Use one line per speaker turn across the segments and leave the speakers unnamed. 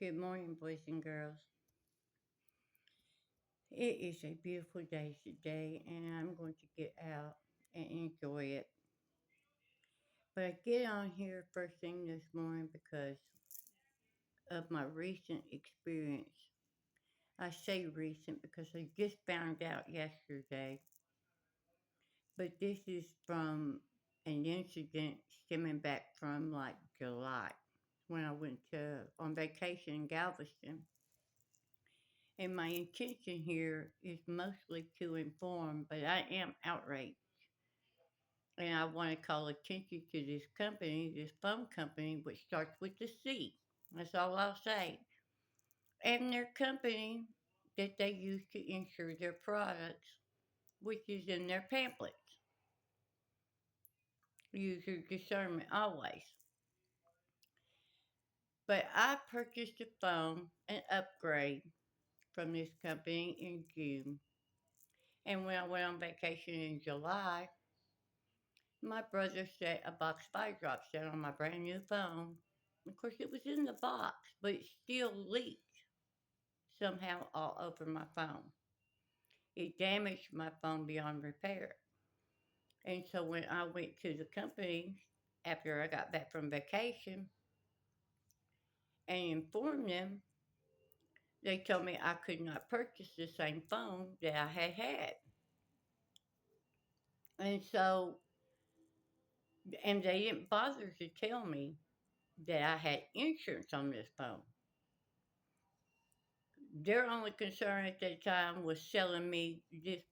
Good morning, boys and girls. It is a beautiful day today, and I'm going to get out and enjoy it. But I get on here first thing this morning because of my recent experience. I say recent because I just found out yesterday, but this is from an incident stemming back from like July when I went to on vacation in Galveston. And my intention here is mostly to inform, but I am outraged. And I want to call attention to this company, this phone company, which starts with the C. That's all I'll say. And their company that they use to insure their products, which is in their pamphlets. Use your discernment always. But I purchased a phone, an upgrade from this company in June. And when I went on vacation in July, my brother set a box fire drop set on my brand new phone. Of course, it was in the box, but it still leaked somehow all over my phone. It damaged my phone beyond repair. And so when I went to the company after I got back from vacation and informed them, they told me I could not purchase the same phone that I had had. And so, and they didn't bother to tell me that I had insurance on this phone. Their only concern at that time was selling me this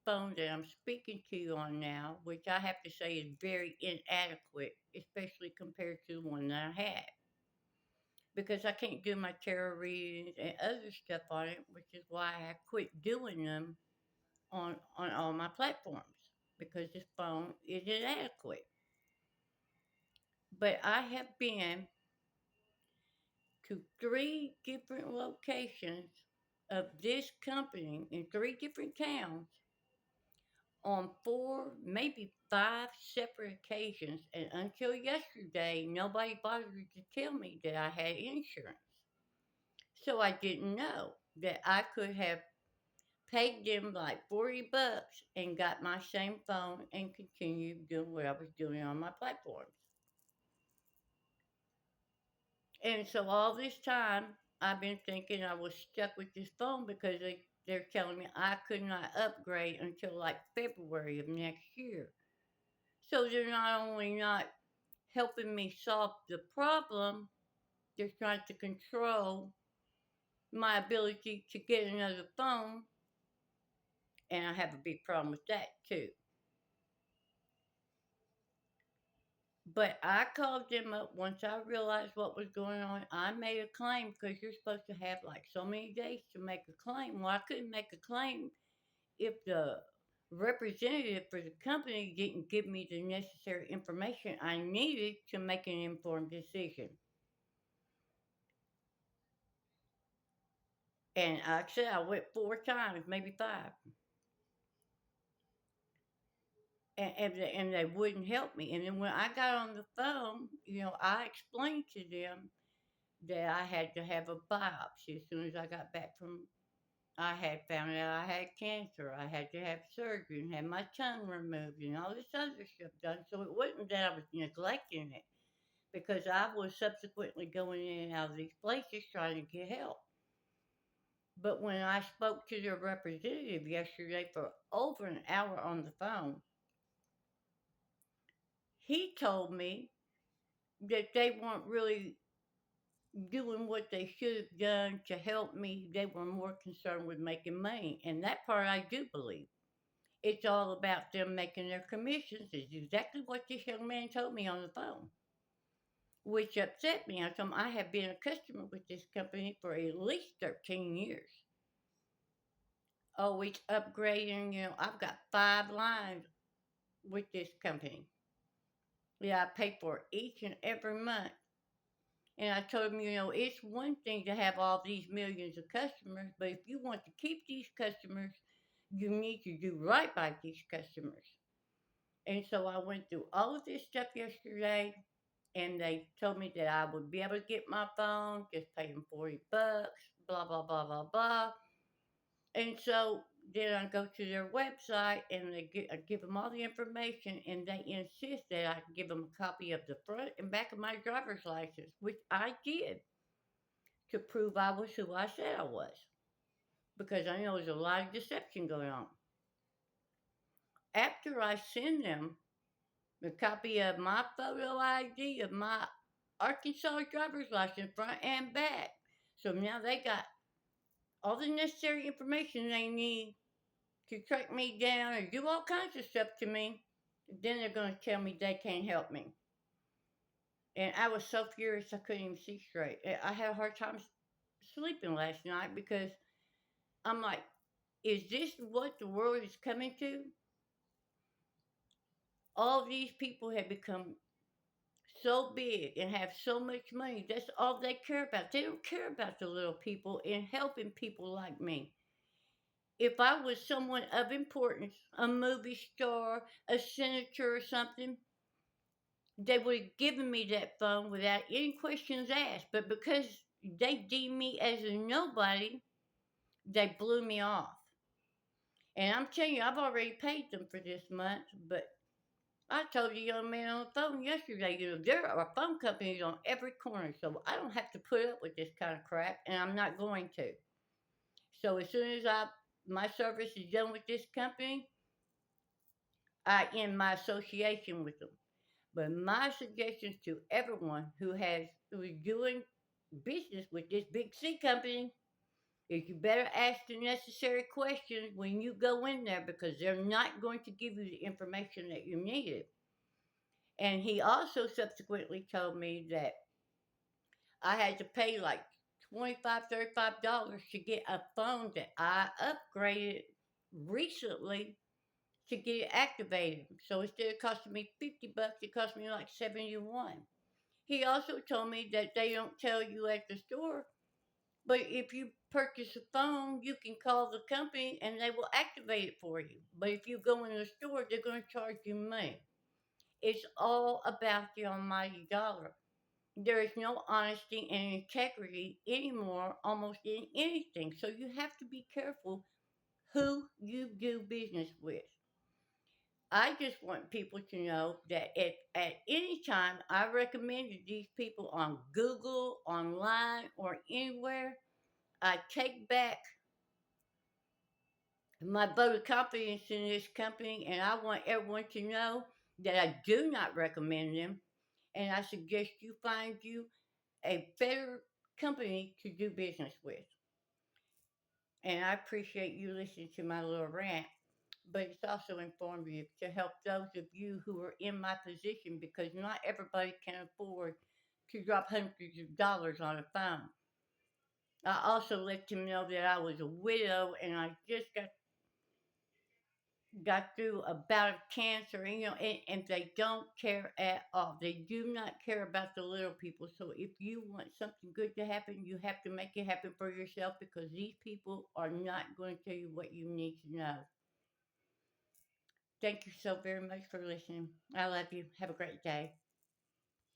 phone that I'm speaking to you on now, which I have to say is very inadequate, especially compared to the one that I had. Because I can't do my tarot readings and other stuff on it, which is why I quit doing them on all my platforms. Because this phone is inadequate. But I have been to three different locations of this company in three different towns on four, maybe five separate occasions, and until yesterday, nobody bothered to tell me that I had insurance. So I didn't know that I could have paid them like $40 and got my same phone and continued doing what I was doing on my platforms. And so all this time, I've been thinking I was stuck with this phone because they're telling me I could not upgrade until like February of next year. So they're not only not helping me solve the problem, they're trying to control my ability to get another phone. And I have a big problem with that too. But I called them up once I realized what was going on. I made a claim because you're supposed to have like so many days to make a claim. Well, I couldn't make a claim if the representative for the company didn't give me the necessary information I needed to make an informed decision. And like I said, I went four times, maybe five, and they wouldn't help me. And then when I got on the phone, I explained to them that I had to have a biopsy as soon as I got back from. I had found out I had cancer. I had to have surgery and have my tongue removed and all this other stuff done. So it wasn't that I was neglecting it because I was subsequently going in and out of these places trying to get help. But when I spoke to their representative yesterday for over an hour on the phone, he told me that they weren't really doing what they should have done to help me. They were more concerned with making money. And that part I do believe. It's all about them making their commissions, is exactly what this young man told me on the phone, which upset me. I told him I have been a customer with this company for at least 13 years. Always upgrading, I've got five lines with this company. Yeah, I pay for each and every month. And I told him, it's one thing to have all these millions of customers, but if you want to keep these customers, you need to do right by these customers. And so I went through all of this stuff yesterday, and they told me that I would be able to get my phone, just pay them $40, blah blah blah blah blah. And so then I go to their website and I give them all the information, and they insist that I give them a copy of the front and back of my driver's license, which I did to prove I was who I said I was, because I know there's a lot of deception going on. After I send them a copy of my photo ID of my Arkansas driver's license, front and back, so now they got all the necessary information they need to track me down and do all kinds of stuff to me. Then they're going to tell me they can't help me. And I was so furious I couldn't even see straight. I had a hard time sleeping last night because I'm like, is this what the world is coming to? All these people have become so big and have so much money. That's all they care about. They don't care about the little people and helping people like me. If I was someone of importance, a movie star, a senator, or something, they would have given me that phone without any questions asked. But because they deem me as a nobody, they blew me off. And I'm telling you, I've already paid them for this month. But I told the young man on the phone yesterday, there are phone companies on every corner, so I don't have to put up with this kind of crap, and I'm not going to. So as soon as my service is done with this company, I end my association with them. But my suggestions to everyone who is doing business with this big C company is you better ask the necessary questions when you go in there, because they're not going to give you the information that you needed. And he also subsequently told me that I had to pay like $25, $35 to get a phone that I upgraded recently to get it activated. So instead of costing me $50, it cost me like 71. He also told me that they don't tell you at the store, but if you purchase a phone, you can call the company and they will activate it for you. But if you go in the store, they're going to charge you money. It's all about the almighty dollar. There is no honesty and integrity anymore, almost in anything. So you have to be careful who you do business with. I just want people to know that at any time I recommended these people on Google, online, or anywhere, I take back my vote of confidence in this company, and I want everyone to know that I do not recommend them, and I suggest you find you a better company to do business with. And I appreciate you listening to my little rant, but it's also informative to help those of you who are in my position, because not everybody can afford to drop hundreds of dollars on a phone. I also let them know that I was a widow and I just got through a bout of cancer, and they don't care at all. They do not care about the little people. So if you want something good to happen, you have to make it happen for yourself, because these people are not going to tell you what you need to know. Thank you so very much for listening. I love you. Have a great day.